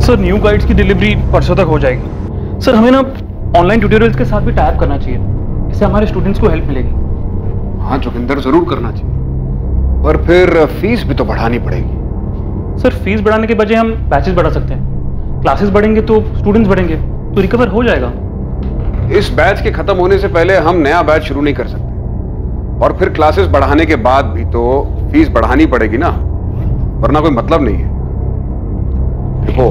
Sir new guides की delivery परसों तक हो जाएगी। सर हमें ना ऑनलाइन ट्यूटोरियल्स के साथ भी टाई अप करना चाहिए, इससे हमारे स्टूडेंट्स को हेल्प मिलेगी। हाँ जोगिंदर, जरूर करना चाहिए, पर फिर फीस भी तो बढ़ानी पड़ेगी। सर फीस बढ़ाने के बजाय हम बैचेस बढ़ा सकते हैं। क्लासेस बढ़ेंगे तो स्टूडेंट्स बढ़ेंगे, तो रिकवर हो जाएगा। इस बैच के खत्म होने से पहले हम नया बैच शुरू नहीं कर सकते, और फिर क्लासेस बढ़ाने के बाद भी तो फीस बढ़ानी पड़ेगी ना, वरना कोई मतलब नहीं है। देखो,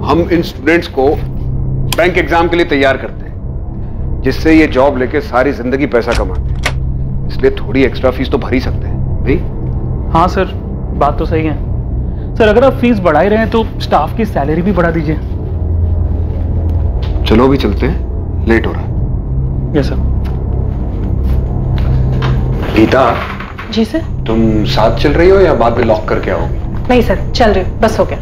हम इन स्टूडेंट्स को बैंक एग्जाम के लिए तैयार करते हैं, जिससे ये जॉब लेके सारी जिंदगी पैसा कमाते हैं, इसलिए थोड़ी एक्स्ट्रा फीस तो भर ही सकते हैं नहीं? हाँ सर, बात तो सही है। सर अगर आप फीस बढ़ा ही रहे हैं तो स्टाफ की सैलरी भी बढ़ा दीजिए। चलो अभी चलते हैं, लेट हो रहा है। Yes sir. गीता। जी सर। तुम साथ चल रही हो या बाद में लॉक करके आओगी? नहीं सर, चल रही हूँ, बस हो गया।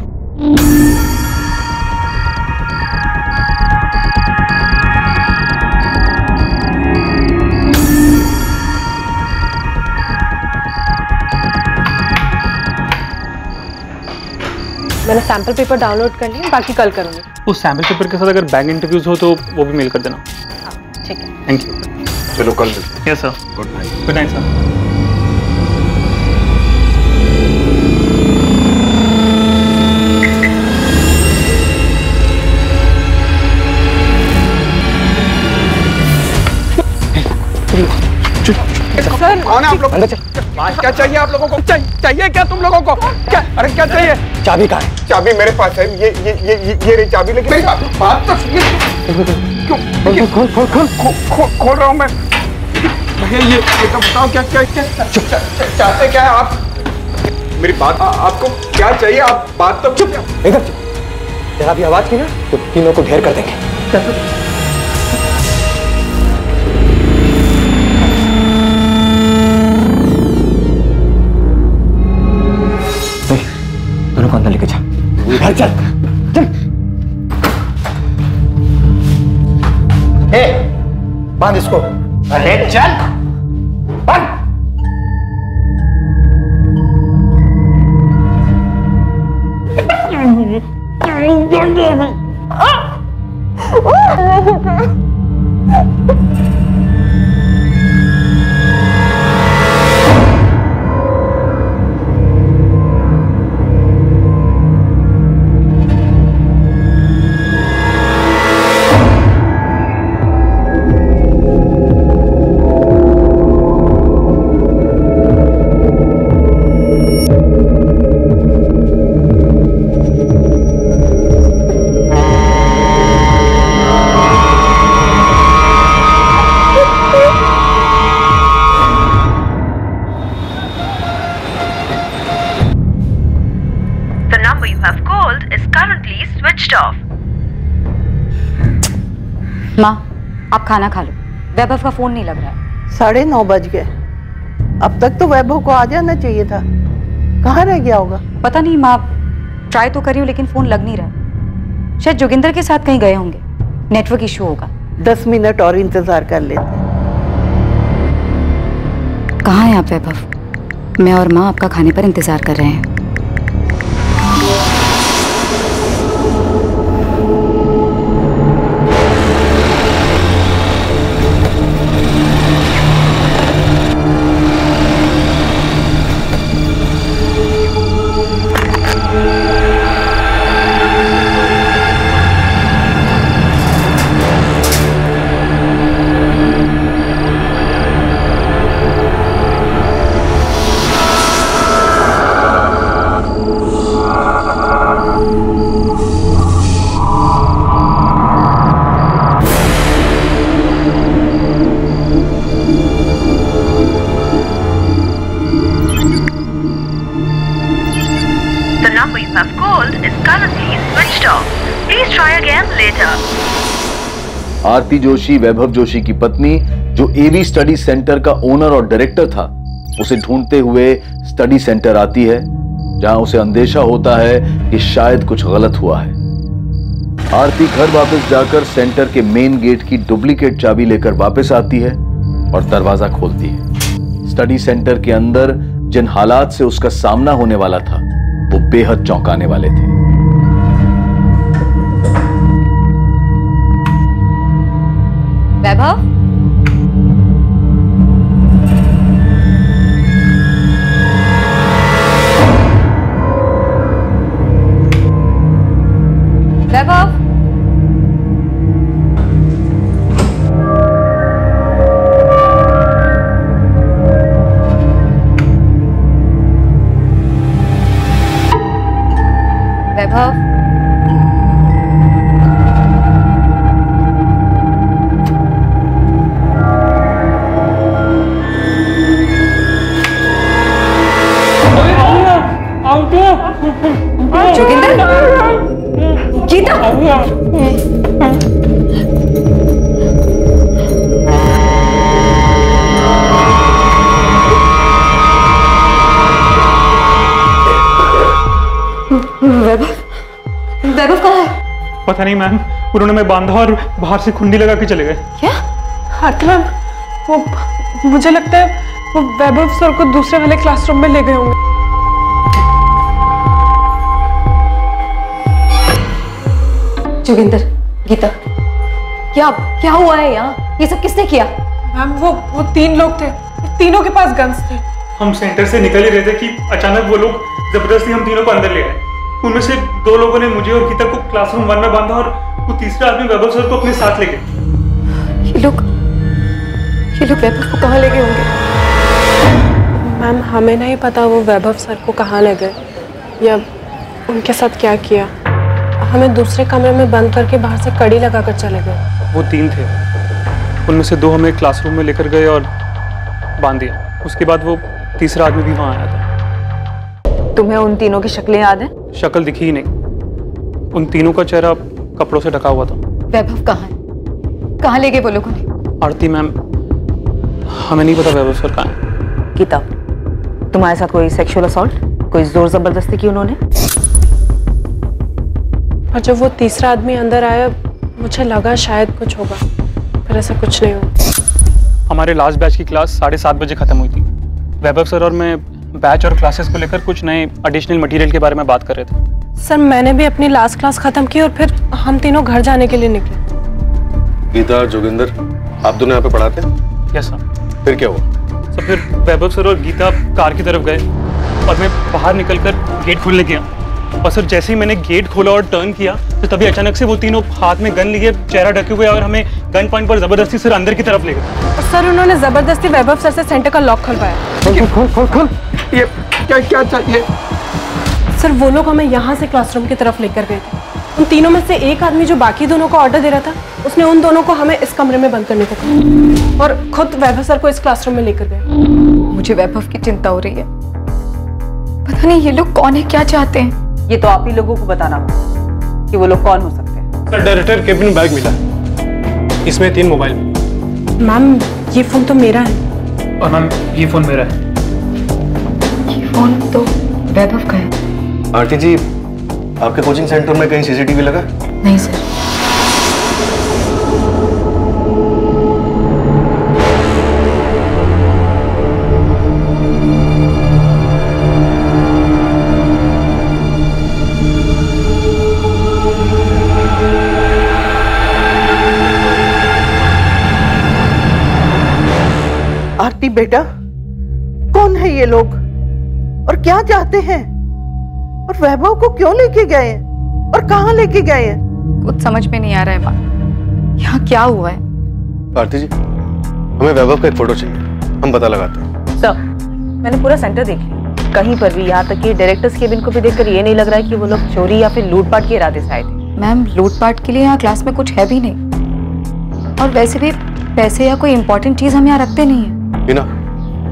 मैंने सैंपल पेपर डाउनलोड कर लिया, बाकी कल करूंगी। उस सैंपल पेपर के साथ अगर बैंक इंटरव्यूज हो तो वो भी मेल कर देना। हाँ ठीक है। Thank you. चलो कल मिलते हैं। Yes sir. Good night. Good night sir. Sir कौन है आप लोग? क्या चाहिए आप लोगों को? चाहिए क्या तुम लोगों को? क्या? अरे क्या चाहिए? चाबी कहाँ है? चाबी मेरे पास है, ये रही चाबी, लेकिन मेरी बात तो क्यों खोल रहा हूँ मैं। भैया ये तो बताओ क्या चाहते क्या है आप? मेरी बात, आपको क्या चाहिए? आप बात तो चुप, इधर चुप। जरा भी आवाज की ना तो तीनों को ढेर कर देंगे। दोनों को अंदर लेके जा। घर चल चल। बांध इसको। अरे चल बांध। माँ, आप खाना खा लो। वैभव का फोन नहीं लग रहा है। 9:30 बज गए। अब तक तो वैभव को आ जाना चाहिए था। कहाँ रह गया होगा? पता नहीं माँ, ट्राई तो कर रही हूँ लेकिन फोन लग नहीं रहा। शायद जोगिंदर के साथ कहीं गए होंगे, नेटवर्क इशू होगा। 10 मिनट और इंतजार कर लेते। कहाँ हैं आप वैभव? मैं और माँ आपका खाने पर इंतजार कर रहे हैं। आरती जोशी वैभव जोशी की पत्नी, जो एवी स्टडी सेंटर का ओनर और डायरेक्टर था, उसे ढूंढते हुए स्टडी सेंटर आती है, जहां उसे अंदेशा होता है कि शायद कुछ गलत हुआ है। आरती घर वापस जाकर सेंटर के मेन गेट की डुप्लीकेट चाबी लेकर वापस आती है और दरवाजा खोलती है। स्टडी सेंटर के अंदर जिन हालात से उसका सामना होने वाला था वो बेहद चौंकाने वाले थे। वैभव, वैभव, वैभव, जोगिंदर, गीता, वैभव कहाँ है? पता नहीं मैम, उन्होंने मैं बांधा और बाहर से खुंडी लगा के चले गए। क्या? आरती मैम, वो मुझे लगता है वो वैभव सर को दूसरे वाले क्लासरूम में ले गए होंगे। जोगिंदर, गीता, क्या हुआ है यहाँ? ये सब किसने किया? मैम वो 3 लोग थे, तीनों के पास गन्स थे। हम सेंटर से निकल ही रहे थे कि अचानक वो लोग जबरदस्ती हम तीनों को अंदर ले आए। उनमें से 2 लोगों ने मुझे और गीता को क्लासरूम 1 में बांधा और वो तीसरा आदमी वैभव सर को अपने साथ ले गए। ये लोग वैभव को कहाँ ले गए होंगे? मैम हमें नहीं पता वो वैभव सर को कहाँ ले गए या उनके साथ क्या किया। हमें दूसरे कमरे में बंद करके बाहर से कड़ी लगाकर चले गए। वो 3 थे, उनमें से 2 हमें क्लासरूम में लेकर गए और बांध दिया। उसके बाद वो तीसरा आदमी भी वहाँ आया था। तुम्हें उन तीनों की शक्लें याद हैं? शक्ल दिखी ही नहीं, उन तीनों का चेहरा कपड़ों से ढका हुआ था। वैभव कहाँ है? कहाँ ले गए वो लोगों ने? आरती मैम, हमें नहीं पता वैभव सर कहाँ है। गीता, तुम्हारे साथ कोई सेक्सुअल असॉल्ट, कोई जोर जबरदस्ती की उन्होंने? और जब वो तीसरा आदमी अंदर आया मुझे लगा शायद कुछ होगा, फिर ऐसा कुछ नहीं हुआ। हमारे लास्ट बैच की क्लास 7:30 बजे खत्म हुई थी। वैभव सर और मैं बैच और क्लासेस को लेकर कुछ नए एडिशनल मटेरियल के बारे में बात कर रहे थे। सर मैंने भी अपनी लास्ट क्लास खत्म की और फिर हम तीनों घर जाने के लिए निकले। गीता, जोगिंदर, आप दोनों यहाँ पे पढ़ाते हैं? Yes sir. फिर क्या हुआ? सर फिर वैभव सर और गीता कार की तरफ गए और मैं बाहर निकलकर गेट खोलने गया और सर जैसे ही मैंने गेट खोला और टर्न किया तो तभी अचानक से वो तीनों हाथ में गन लिए, चेहरा ढके हुए और हमें गन पॉइंट पर जबरदस्ती सर अंदर की तरफ ले गए। और सर उन्होंने जबरदस्ती वैभव सर से सेंटर का लॉक खुलवाया। खोल ये क्या चाहिए? सर वो लोग हमें यहाँ से क्लासरूम की तरफ लेकर गए थे। उन तीनों में से एक आदमी जो बाकी दोनों को ऑर्डर दे रहा था उसने उन दोनों को हमें इस कमरे में बंद करने को कहा और खुद वैभव सर को इस क्लासरूम में लेकर गए। मुझे वैभव की चिंता हो रही है। पता नहीं ये लोग कौन है, क्या चाहते हैं। ये तो आप ही लोगों को बताना होगा कि वो लोग कौन हो सकते हैं। सर डायरेक्टर केबिन बैग मिला, इसमें 3 मोबाइल। मैम ये फोन तो मेरा है। और मैम ये फोन मेरा है। ये फोन तो वैभव का है। आरती जी, आपके कोचिंग सेंटर में कहीं सीसीटीवी लगा? नहीं सर। आरती बेटा, कौन है ये लोग और क्या चाहते हैं और वैभव को क्यों लेके गए हैं और कहाँ लेके गए हैं? कुछ समझ में नहीं आ रहा है माँ, यहाँ क्या हुआ है? आरती जी, हमें वैभव का एक फोटो चाहिए, हम पता लगाते हैं। सर, मैंने पूरा सेंटर देख लिया, कहीं पर भी, यहाँ तक कि डायरेक्टर्स केबिन को भी देखकर ये नहीं लग रहा है कि वो लोग चोरी या फिर लूटपाट के इरादे से आए थे। मैम लूटपाट के लिए यहाँ क्लास में कुछ है भी नहीं और वैसे भी पैसे या कोई इंपॉर्टेंट चीज हम यहाँ रखते नहीं है। हिना,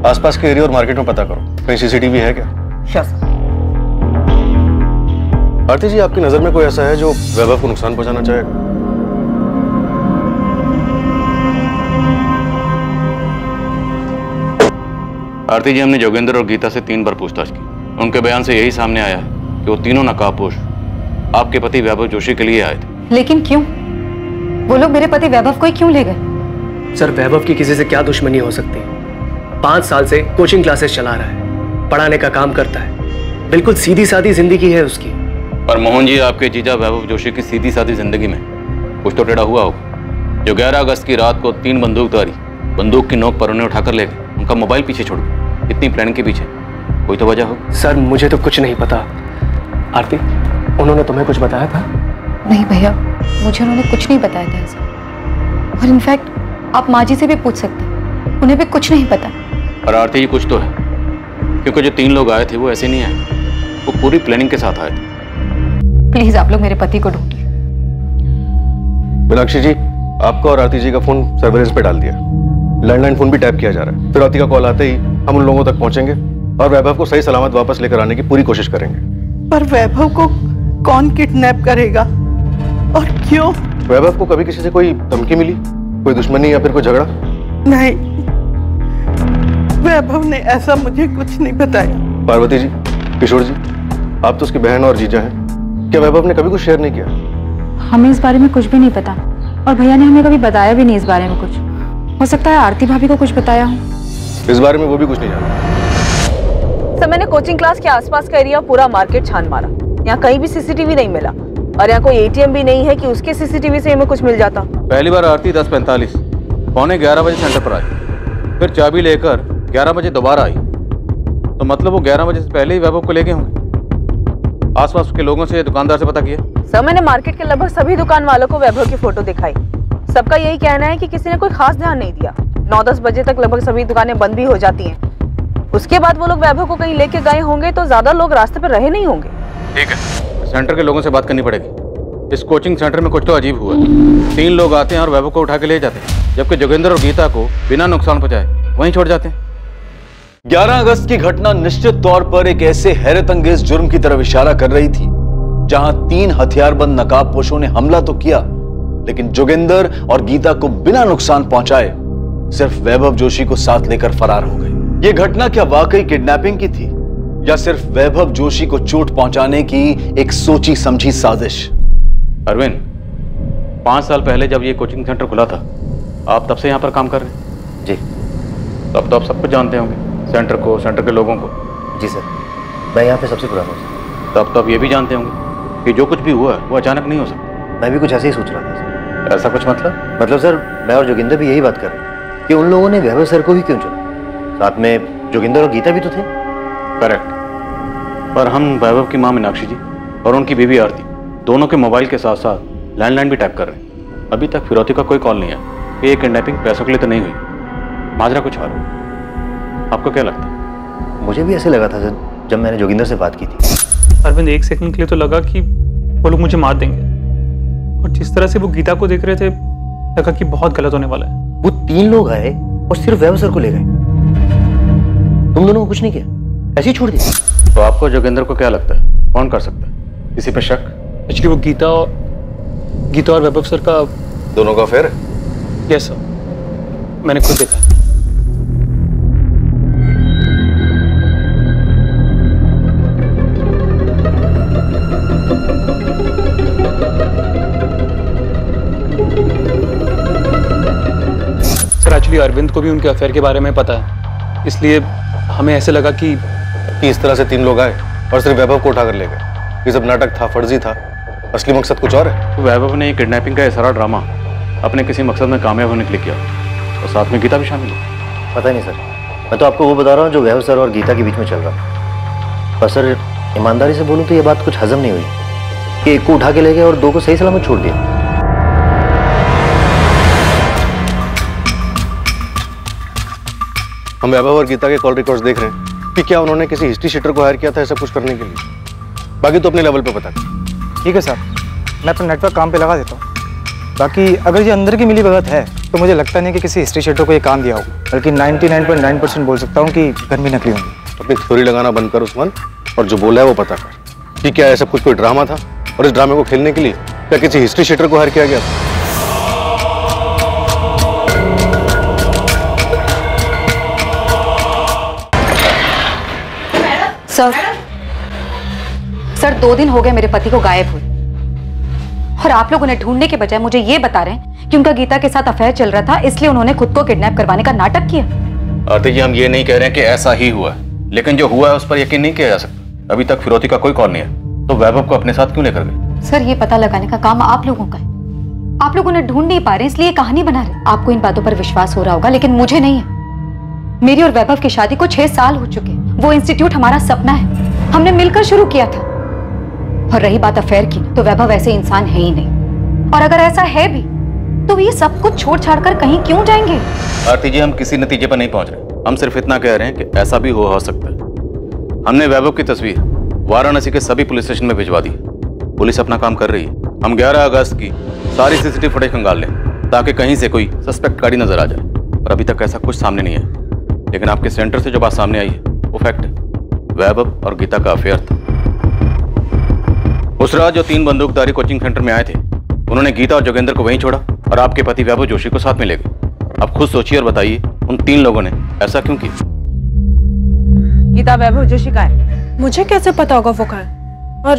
आसपास के एरिया और मार्केट में पता करो, कहीं सीसीटीवी है क्या? Sure sir. आरती जी, आपकी नजर में कोई ऐसा है जो वैभव को नुकसान पहुंचाना चाहेगा? आरती जी, हमने जोगिंदर और गीता से 3 बार पूछताछ की। उनके बयान से यही सामने आया है कि वो तीनों नकाबपोश आपके पति वैभव जोशी के लिए आए थे। लेकिन क्यों? वो लोग मेरे पति वैभव को ही क्यों ले गए? सर वैभव की किसी से क्या दुश्मनी हो सकती है? 5 साल से कोचिंग क्लासेस चला रहा है, पढ़ाने का काम करता है, बिल्कुल सीधी सादी जिंदगी है उसकी। पर मोहन जी, आपके जीजा वैभव जोशी की सीधी सादी जिंदगी में कुछ तो टेढ़ा हुआ होगा। जो 11 अगस्त की रात को 3 बंदूकधारी बंदूक की नोक पर उन्हें उठाकर ले गए, उनका मोबाइल पीछे छोड़ गए। इतनी प्लानिंग के पीछे कोई तो वजह हो। सर मुझे तो कुछ नहीं पता। आरती, उन्होंने तुम्हें कुछ बताया था? नहीं भैया, मुझे उन्होंने कुछ नहीं बताया था ऐसा। और इनफैक्ट आप माँ जी से भी पूछ सकते हैं, उन्हें भी कुछ नहीं पता। और आरती, ये कुछ तो है, क्योंकि जो 3 लोग आए थे वो ऐसे नहीं आए, वो पूरी प्लानिंग के साथ आए थे। प्लीज आप लोग मेरे पति को ढूंढिए। मीनाक्षी जी, आपका और आरती जी का फोन सर्वेलेंस पे डाल दिया, लैंडलाइन फोन भी टैप किया जा रहा है। फिर आरती का कॉल आते ही हम उन लोगों तक पहुंचेंगे और वैभव को सही सलामत वापस लेकर आने की पूरी कोशिश करेंगे। पर वैभव को कौन किडनैप करेगा और क्यों? वैभव को कभी किसी से कोई धमकी मिली, कोई दुश्मनी या फिर कोई झगड़ा? नहीं, वैभव ने ऐसा मुझे कुछ नहीं बताया। पार्वती जी, किशोर जी, आप तो उसकी बहन और जीजा हैं, क्या वैभव ने कभी कुछ शेयर नहीं किया? हमें इस बारे में कुछ भी नहीं पता और भैया ने हमें कभी बताया भी नहीं इस बारे में कुछ। हो सकता है आरती भाभी को कुछ बताया हो। इस बारे में वो भी कुछ नहीं जानता। सर मैंने कोचिंग क्लास के आसपास का एरिया पूरा मार्केट छान मारा, यहाँ कहीं भी सीसीटीवी नहीं मिला और यहाँ कोई एटीएम भी नहीं है कि उसके सीसीटीवी से हमें कुछ मिल जाता। पहली बार आरती 10:45 पौने 11 बजे सेंटर पर आई, फिर चाबी लेकर 11 बजे दोबारा आई, तो मतलब वो 11 बजे से पहले ही वैभव को ले गए होंगे। आसपास के लोगों से, दुकानदार से पता किया? सर मैंने मार्केट के लगभग सभी दुकान वालों को वैभव की फोटो दिखाई, सबका यही कहना है कि किसी ने कोई खास ध्यान नहीं दिया। 9-10 बजे तक लगभग सभी दुकानें बंद भी हो जाती हैं। उसके बाद वो लोग वैभव को कहीं लेके गए होंगे तो ज्यादा लोग रास्ते पर रहे नहीं होंगे। ठीक है, सेंटर के लोगों से बात करनी पड़ेगी। इस कोचिंग सेंटर में कुछ तो अजीब हुआ। 3 लोग आते हैं और वैभव को उठा के ले जाते हैं, जबकि जोगिंदर और गीता को बिना नुकसान पहुंचाए वहीं छोड़ जाते हैं। 11 अगस्त की घटना निश्चित तौर पर एक ऐसे हैरतअंगेज जुर्म की तरफ इशारा कर रही थी जहां 3 हथियारबंद नकाबपोशों ने हमला तो किया, लेकिन जोगिंदर और गीता को बिना नुकसान पहुंचाए सिर्फ वैभव जोशी को साथ लेकर फरार हो गए। यह घटना क्या वाकई किडनैपिंग की थी या सिर्फ वैभव जोशी को चोट पहुंचाने की एक सोची समझी साजिश? अरविंद, 5 साल पहले जब ये कोचिंग सेंटर खुला था, आप तब से यहाँ पर काम कर रहे हैं? जी। तब तो आप सब कुछ जानते होंगे, सेंटर को, सेंटर के लोगों को। जी सर, मैं यहाँ पे सबसे पुराना हूँ। तब तो आप ये भी जानते होंगे कि जो कुछ भी हुआ है वो अचानक नहीं हो सकता। मैं भी कुछ ऐसे ही सोच रहा था सर। ऐसा कुछ मतलब? मतलब सर, मैं और जोगिंदर भी यही बात कर रहे हैं कि उन लोगों ने वैभव सर को ही क्यों चुना? साथ में जोगिंदर और गीता भी तो थे। करेक्ट, पर हम वैभव की माँ मीनाक्षी जी और उनकी बीवी आरती दोनों के मोबाइल के साथ साथ लैंडलाइन भी टैप कर रहे हैं। अभी तक फिरौती का कोई कॉल नहीं आया। ये किडनैपिंग पैसों के लिए तो नहीं हुई, माजरा कुछ और। आपको क्या लगता है? मुझे भी ऐसे लगा था सर जब मैंने जोगिंदर से बात की थी। अरविंद, 1 सेकंड के लिए तो लगा कि वो लोग मुझे मार देंगे, और जिस तरह से वो गीता को देख रहे थे लगा कि बहुत गलत होने वाला है। वो 3 लोग आए और सिर्फ वैभव सर को ले गए, तुम दोनों को कुछ नहीं किया, ऐसे ही छोड़ दिया। तो आपको जोगिंदर को क्या लगता है, कौन कर सकता है? किसी पे शक? एक्चुअली वो गीता और वैभव सर का दोनों का अफेयर है? यस सर, मैंने खुद देखा। सर एक्चुअली अरविंद को भी उनके अफेयर के बारे में पता है, इसलिए हमें ऐसे लगा कि इस तरह से 3 लोग आए और सिर्फ वैभव को उठाकर ले गए। ये सब नाटक था, फर्जी था, असली मकसद कुछ और है। तो वैभव ने किडनैपिंग का ये सारा ड्रामा अपने किसी मकसद में कामयाब होने के लिए किया, और साथ में गीता भी शामिल है। पता नहीं सर, मैं तो आपको वो बता रहा हूँ जो वैभव सर और गीता के बीच में चल रहा। पर सर ईमानदारी से बोलूँ तो ये बात कुछ हजम नहीं हुई कि एक को उठा के ले गए और 2 को सही सलामत छोड़ दिया। हम वैभव और गीता के कॉल रिकॉर्ड्स देख रहे हैं कि क्या उन्होंने किसी हिस्ट्री शीटर को हायर किया था ऐसा कुछ करने के लिए। बाकी तो अपने लेवल पे पता कर। ठीक है साहब, मैं अपना नेटवर्क काम पे लगा देता हूँ। बाकी अगर ये अंदर की मिली भगत है तो मुझे लगता नहीं कि किसी हिस्ट्री शीटर को ये काम दिया होगा, बल्कि 99.9% बोल सकता हूँ कि घर में नकली होंगी। अपनी थ्योरी लगाना बंद कर उस्मान, और जो बोला है वो पता कर कि क्या ऐसा कुछ कोई ड्रामा था, और इस ड्रामे को खेलने के लिए क्या किसी हिस्ट्री शीटर को हायर किया गया था? सर 2 दिन हो गए मेरे पति को गायब हुए, और आप लोग उन्हें ढूंढने के बजाय मुझे ये बता रहे हैं कि उनका गीता के साथ अफेयर चल रहा था, इसलिए उन्होंने खुद को किडनैप करवाने का नाटक किया। आरती जी, हम ये नहीं कह रहे हैं कि ऐसा ही हुआ है, लेकिन जो हुआ है उस पर यकीन नहीं किया जा सकता। अभी तक फिरौती का कोई कॉल नहीं है, तो वैभव को अपने साथ क्यों लेकर गए? सर ये पता लगाने का काम आप लोगों का है। आप लोग उन्हें ढूंढ नहीं पा रहे इसलिए कहानी बना रहे। आपको इन बातों पर विश्वास हो रहा होगा लेकिन मुझे नहीं है। मेरी और वैभव की शादी को 6 साल हो चुके। वो इंस्टीट्यूट हमारा सपना है, हमने मिलकर शुरू किया था। और रही बात अफेयर की, तो वैभव ऐसे इंसान है ही नहीं। और अगर ऐसा है भी तो ये सब कुछ छोड़ छाड़ कर कहीं क्यों जाएंगे? आरती जी, हम किसी नतीजे पर नहीं पहुंच रहे। हम सिर्फ इतना कह रहे हैं कि ऐसा भी हो सकता है। हमने वैभव की तस्वीर वाराणसी के सभी पुलिस स्टेशन में भिजवा दी। पुलिस अपना काम कर रही है। हम 11 अगस्त की सारी सीसीटीवी फुटेज खंगाल लें ताकि कहीं से कोई सस्पेक्ट गाड़ी नजर आ जाए। और अभी तक ऐसा कुछ सामने नहीं है। लेकिन आपके सेंटर से जो बात सामने आई है वो फैक्ट है। वैभव और गीता का अफेयर था। उस रात जो 3 बंदूकधारी कोचिंग सेंटर में आए थे, उन्होंने गीता और जोगेंद्र को वहीं छोड़ा और आपके पति वैभव जोशी को साथ में ले गए। अब खुद सोचिए और बताइए उन 3 लोगों ने ऐसा क्यों किया? गीता, वैभव जोशी कहाँ है? मुझे कैसे पता होगा वो कहाँ है? और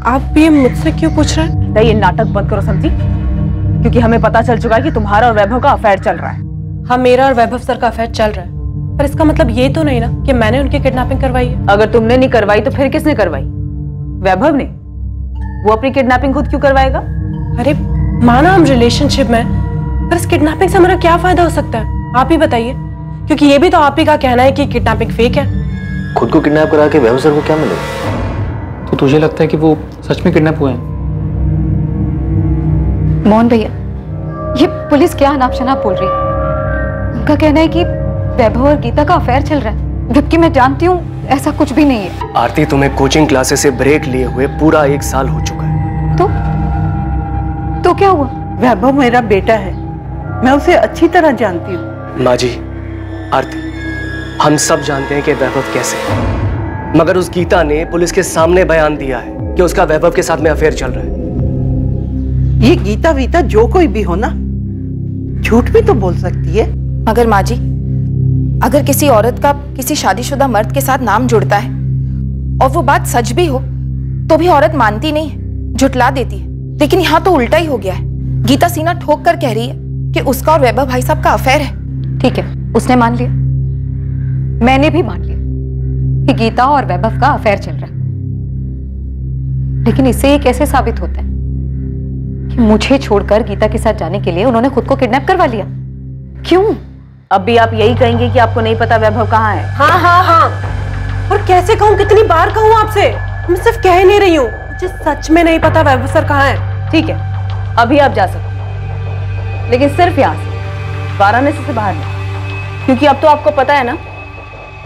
आप ये मुझसे क्यों पूछ रहे हैं? ये नाटक बंद करो समझी, क्योंकि हमें पता चल चुका है कि तुम्हारा और वैभव का अफेयर चल रहा है। हाँ, मेरा और वैभव सर का अफेयर चल रहा है, पर इसका मतलब ये तो नहीं ना कि मैंने उनकी किडनैपिंग करवाई है। अगर तुमने नहीं करवाई तो फिर किसने करवाई? वैभव ने। वो अपनी किडनैपिंग खुद क्यों करवाएगा? अरे माना हम रिलेशनशिप में, पर इस किडनैपिंग से हमारा क्या फायदा हो सकता है? आप ही बताइए, क्योंकि ये भी तो आप ही का कहना है कि किडनैपिंग फेक है। खुद को किडनैप करा के वैभव सर को क्या मिलेगा? तो तुझे लगता है कि वो सच में किडनैप हुए हैं? मोहन भैया, ये पुलिस क्या अनाप शनाप बोल रही है। उनका कहना है कि वैभव और गीता का अफेयर चल रहा है, जबकि मैं जानती हूँ ऐसा कुछ भी नहीं है। आरती, तुम्हें कोचिंग क्लासेस से ब्रेक लिए हुए पूरा 1 साल हो चुका है। तो क्या हुआ? वैभव मेरा बेटा है, मैं उसे अच्छी तरह जानती हूँ। माँ जी, आरती, हम सब जानते हैं कि वैभव कैसे है, मगर उस गीता ने पुलिस के सामने बयान दिया है कि उसका वैभव के साथ में अफेयर चल रहा है। ये गीता वीता जो कोई भी हो ना, झूठ भी तो बोल सकती है। मगर माँ जी, अगर किसी औरत का किसी शादीशुदा मर्द के साथ नाम जुड़ता है और वो बात सच भी हो तो भी औरत मानती नहीं है, झुटला देती है। लेकिन यहाँ तो उल्टा ही हो गया है। गीता सीना ठोक कर कह रही है कि उसका और वैभव भाई साहब का अफेयर है। ठीक है, उसने मान लिया, मैंने भी मान लिया कि गीता और वैभव का अफेयर चल रहा है। लेकिन इससे ये कैसे साबित होता है कि मुझे छोड़कर गीता के साथ जाने के लिए उन्होंने खुद को किडनैप करवा लिया? क्यों? अब भी आप यही कहेंगे कि आपको नहीं पता वैभव कहाँ है? हाँ हाँ हाँ, और कैसे कहूँ, कितनी बार कहूँ आपसे? मैं सिर्फ कह नहीं रही हूँ, मुझे सच में नहीं पता वैभव सर कहाँ है। ठीक है, अभी आप जा सकते हैं, लेकिन सिर्फ यहाँ से, वाराणसी से बाहर नहीं, क्योंकि अब तो आपको पता है ना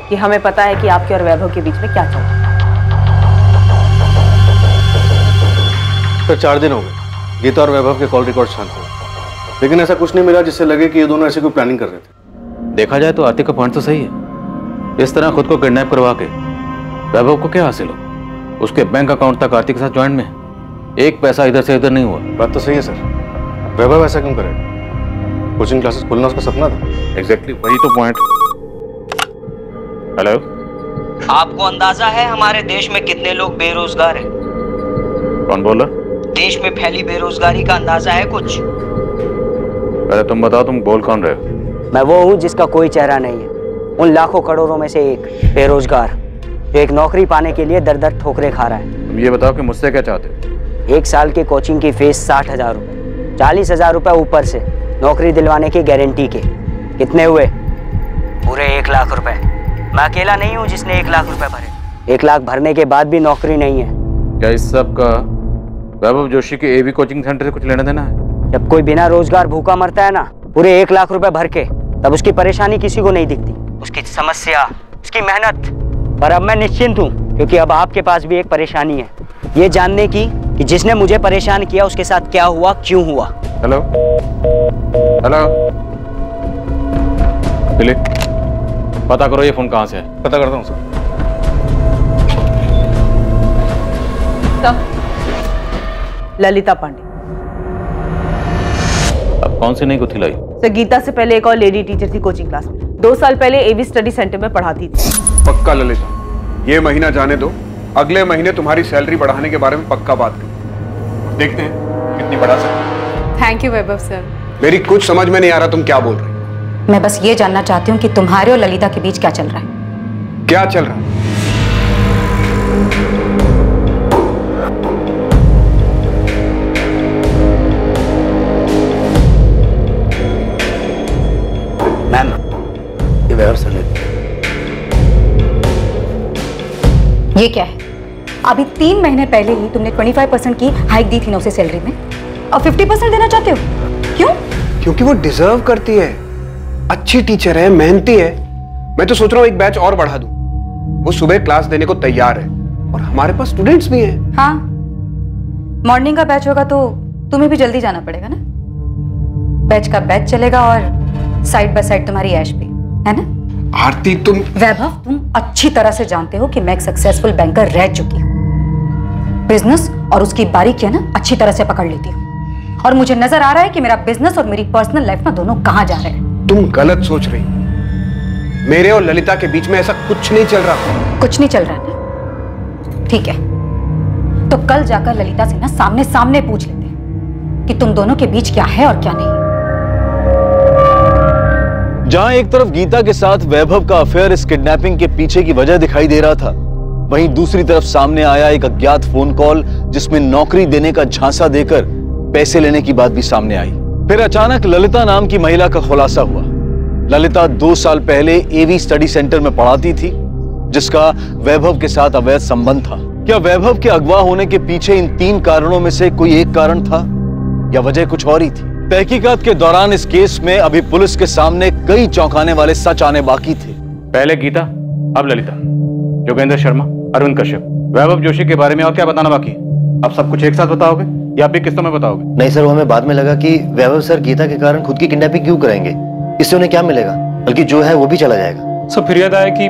कि हमें पता है कि आपके और वैभव के बीच में क्या चल रहा है। सर, 4 दिन हो गए गीता और वैभव के कॉल रिकॉर्ड छानते हुए, लेकिन ऐसा कुछ नहीं मिला जिससे लगे कि ये दोनों ऐसी कोई प्लानिंग कर रहे थे। देखा जाए तो आरती का पॉइंट तो सही है। इस तरह खुद को किडनैप करवा के वैभव को क्या हासिल हो? उसके बैंक अकाउंट तक आरती के साथ ज्वाइंट में है। 1 पैसा इधर से इधर नहीं हुआ। बात तो सही है सर, वैभव ऐसा क्यों करे? कोचिंग क्लासेस खोलना उसका सपना था। एग्जैक्टली, वही तो पॉइंट। हेलो, आपको अंदाजा है हमारे देश में कितने लोग बेरोजगार हैं? कौन बोल रहा? देश में फैली बेरोजगारी का अंदाजा है कुछ? पहले तुम बताओ, तुम बोल कौन रहे हो? मैं वो हूँ जिसका कोई चेहरा नहीं है, उन लाखों करोड़ों में से एक बेरोजगार जो एक नौकरी पाने के लिए दर दर ठोकरें खा रहा है। तुम ये बताओ कि मुझसे क्या चाहते हो? 1 साल की कोचिंग की फीस 60,000 रुपए, 40,000 रुपए ऊपर से नौकरी दिलवाने की गारंटी के। कितने हुए? पूरे 1 लाख रुपए। मैं अकेला नहीं हूँ जिसने 1 लाख रुपए भरे। 1 लाख भरने के बाद भी नौकरी नहीं है। क्या इस सब का वैभव जोशी के एवी कोचिंग सेंटर से कुछ लेना देना है? जब कोई बिना रोजगार भूखा मरता है ना, पूरे 1 लाख रुपए भर के, तब उसकी परेशानी किसी को नहीं दिखती, उसकी समस्या, उसकी मेहनत। पर अब मैं निश्चिंत हूँ, क्योंकि अब आपके पास भी एक परेशानी है, ये जानने की कि जिसने मुझे परेशान किया उसके साथ क्या हुआ, क्यों हुआ। हेलो हेलो, दिलीप, पता करो ये फोन कहाँ से है। पता करता हूँ सर। ललिता पांडे। अब कौन सी नई गुत्थी लाई? सर, गीता से पहले एक और लेडी टीचर थी कोचिंग क्लास में, 2 साल पहले एवी स्टडी सेंटर में पढ़ाती थी। पक्का ललिता, ये महीना जाने दो, अगले महीने तुम्हारी सैलरी बढ़ाने के बारे में पक्का बात करें। देखते हैं कितनी बढ़ा सकते। Thank you Vaibhav sir. मेरी कुछ समझ में नहीं आ रहा तुम क्या बोल रही। मैं बस ये जानना चाहती हूँ कि तुम्हारे और ललिता के बीच क्या चल रहा है। क्या चल रहा है? ये क्या है? अभी 3 महीने पहले ही तुमने 25% की हाइक दी थी ना उसे सैलरी में, और 50% देना चाहते हो? क्यों? क्योंकि वो डिजर्व करती है, अच्छी टीचर है, मेहनती है। मैं तो सोच रहा हूँ एक बैच और बढ़ा दूं। वो सुबह क्लास देने को तैयार है और हमारे पास स्टूडेंट्स भी हैं। हाँ, मॉर्निंग का बैच होगा तो तुम्हें भी जल्दी जाना पड़ेगा ना। बैच का बैच चलेगा और साइड बाय साइड तुम्हारी ऐश भी, है ना? आरती तुम वैभव, तुम अच्छी तरह से जानते हो कि मैं एक सक्सेसफुल बैंकर रह चुकी हूँ। बिजनेस और उसकी बारीकियां ना अच्छी तरह से पकड़ लेती हूँ, और मुझे नजर आ रहा है कि मेरा बिजनेस और मेरी पर्सनल लाइफ ना दोनों कहाँ जा रहे हैं। तुम गलत सोच रही। मेरे और ललिता के बीच में ऐसा कुछ नहीं चल रहा। कुछ नहीं चल रहा ना? ठीक है, तो कल जाकर ललिता से ना सामने सामने पूछ लेते हैं कि तुम दोनों के बीच क्या है और क्या नहीं। जहां एक तरफ गीता के साथ वैभव का अफेयर इस किडनैपिंग के पीछे की वजह दिखाई दे रहा था, वहीं दूसरी तरफ सामने आया एक अज्ञात फोन कॉल जिसमें नौकरी देने का झांसा देकर पैसे लेने की बात भी सामने आई। फिर अचानक ललिता नाम की महिला का खुलासा हुआ। ललिता 2 साल पहले एवी स्टडी सेंटर में पढ़ाती थी, जिसका वैभव के साथ अवैध संबंध था। क्या वैभव के अगवा होने के पीछे इन 3 कारणों में से कोई एक कारण था, या वजह कुछ और ही थी? तहकीकात के दौरान इस केस में अभी पुलिस के सामने कई चौंकाने वाले सच आने बाकी थे। पहले गीता, अब ललिता, योगेंद्र शर्मा, अरविंद कश्यप, वैभव जोशी के बारे में और क्या बताना बाकी है? अब सब कुछ एक साथ बताओगे या आप भी किस्तों में बताओगे? नहीं सर, वो हमें बाद में लगा कि वैभव सर गीता के कारण खुद की किडनैपिंग क्यों कराएंगे, इससे उन्हें क्या मिलेगा, बल्कि जो है वो भी चला जाएगा। सब फिर याद आया कि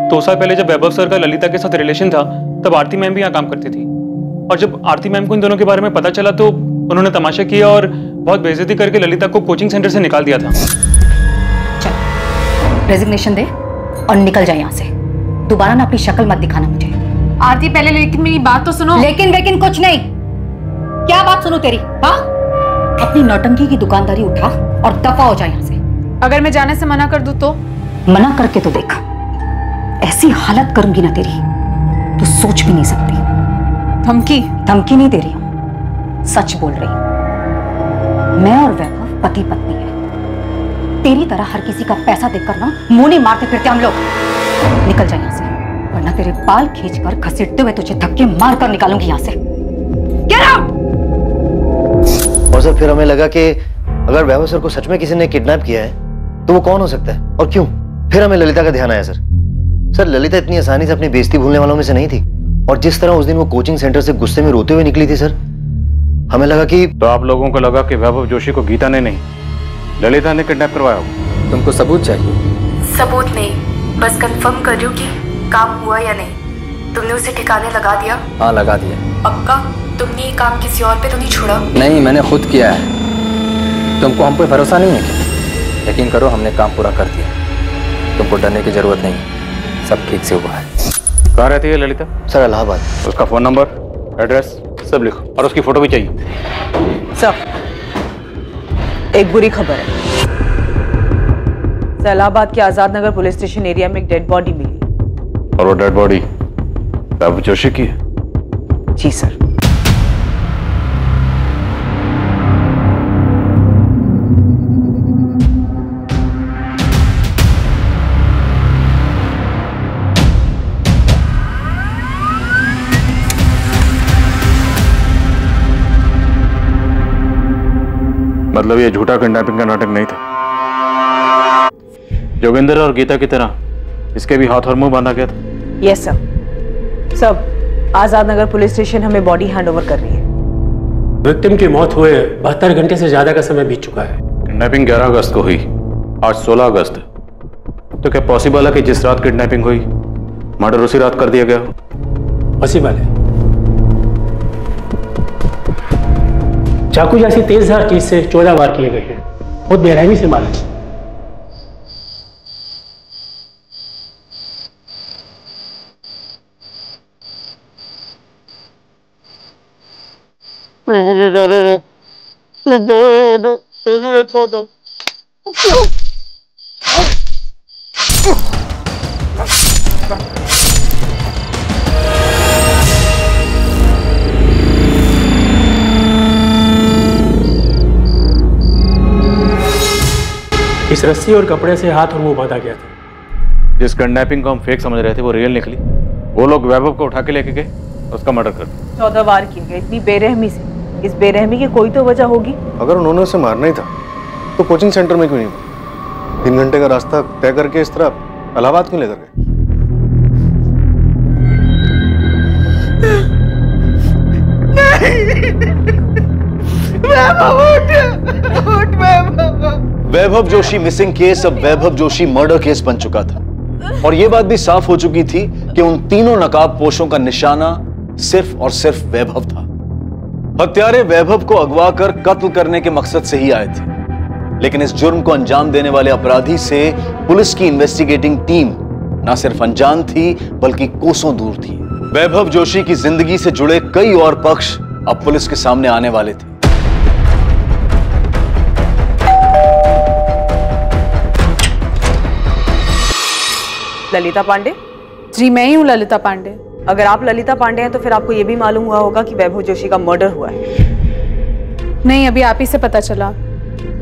2 साल पहले जब वैभव सर का ललिता के साथ रिलेशन था, तब आरती मैम भी यहाँ काम करती थी, और जब आरती मैम को इन दोनों के बारे में पता चला तो उन्होंने तमाशा किया और बहुत बेइज्जती करके ललिता को कोचिंग सेंटर से निकाल दिया था। चल, रेजिग्नेशन दे और निकल जाए यहाँ से। दोबारा ना अपनी शक्ल मत दिखाना मुझे। आरती, पहले लेकिन मेरी बात तो सुनो। लेकिन कुछ नहीं। क्या बात सुनो तेरी? हाँ, अपनी नौटंकी की दुकानदारी उठा और दफा हो जाए यहाँ से। अगर मैं जाने से मना कर दूं तो? मना करके तो देख, ऐसी हालत करूंगी ना तेरी तो सोच भी नहीं सकती। धमकी नहीं दे रही हूं, सच बोल रही हूं। मैं और वैभव पति पत्नी है। तेरी तरह हर किसी का पैसा देखकर ना मुंह नहीं मारते फिरते हम लोग। निकल जा यहाँ से, वरना तेरे बाल खींचकर घसीटते हुए तुझे धक्के मार कर निकालूंगी यहाँ से। Get out! और सर फिर हमें लगा कि अगर वैभव सर को सच में किसी ने किडनैप किया है तो वो कौन हो सकता है और क्यों? फिर हमें ललिता का ध्यान आया सर ललिता इतनी आसानी से अपनी बेइज्जती भूलने वालों में से नहीं थी, और जिस तरह उस दिन वो कोचिंग सेंटर से गुस्से में रोते हुए निकली थी सर, हमें लगा कि। तो आप लोगों को लगा कि वैभव जोशी को गीता ने नहीं, ललिता ने किडनैप करवाया होगा। तुमको सबूत चाहिए? सबूत नहीं, बस कंफर्म कर रही हूँ कि काम हुआ या नहीं। तुमने उसे ठिकाने लगा दिया? हाँ, लगा दिया। पक्का? तुमने ये काम किसी और पे तो नहीं छोड़ा? नहीं, मैंने खुद किया है। तुमको हम पे भरोसा नहीं है क्या? यकीन करो, हमने काम पूरा कर दिया। तुमको डरने की जरूरत नहीं, सब ठीक से हुआ है। कहाँ रहती है ललिता? सर इलाहाबाद। उसका फोन नंबर, एड्रेस सब लिखो, और उसकी फोटो भी चाहिए। सब। एक बुरी खबर है, इलाहाबाद के Azad Nagar police station area में एक डेड बॉडी मिली। और वो डेड बॉडी वैभव जोशी की है? जी सर। मतलब ये झूठा किडनैपिंग का नाटक नहीं था। जोगिंदर और गीता की तरह इसके भी हाथ और मुंह बांधा गया था। Yes sir. सब आजाद नगर पुलिस स्टेशन हमें बॉडी हैंडओवर कर रही है। विक्टिम की मौत हुए 72 घंटे से ज्यादा का समय बीत चुका है। किडनैपिंग 11 अगस्त को हुई, आज 16 अगस्त है। तो क्या पॉसिबल है कि जिस रात किडनैपिंग हुई मर्डर उसी रात कर दिया गया हो? पॉसिबल है। चाकू जैसी तेजधार चीज से 14 वार किए गए हैं, बहुत बेरहमी से मारा है। इस रस्सी और कपड़े से हाथ और मुंह बांधा गया था। जिस किडनैपिंग को हम फेक समझ रहे थे वो रियल निकली। वो लोग वैभव को उठा के लेके गए, उसका मर्डर कर दिया। 14 वार किए गए, इतनी बेरहमी से। इस बेरहमी की कोई तो वजह होगी। अगर उन्होंने उसे मारना ही था तो कोचिंग सेंटर में क्यों नहीं? 3 घंटे का रास्ता तय करके इस तरह इलाहाबाद क्यों लेकर गए? वैभव जोशी मिसिंग केस अब वैभव जोशी मर्डर केस बन चुका था और यह बात भी साफ हो चुकी थी कि उन तीनों नकाबपोशों का निशाना सिर्फ और सिर्फ वैभव था। हत्यारे वैभव को अगवा कर कत्ल करने के मकसद से ही आए थे, लेकिन इस जुर्म को अंजाम देने वाले अपराधी से पुलिस की इन्वेस्टिगेटिंग टीम न सिर्फ अनजान थी बल्कि कोसों दूर थी। वैभव जोशी की जिंदगी से जुड़े कई और पक्ष अब पुलिस के सामने आने वाले थे। ललिता पांडे? जी मैं ही हूँ ललिता पांडे। अगर आप ललिता पांडे हैं तो फिर आपको ये भी मालूम हुआ होगा कि वैभव जोशी का मर्डर हुआ है। नहीं, अभी आप ही से पता चला,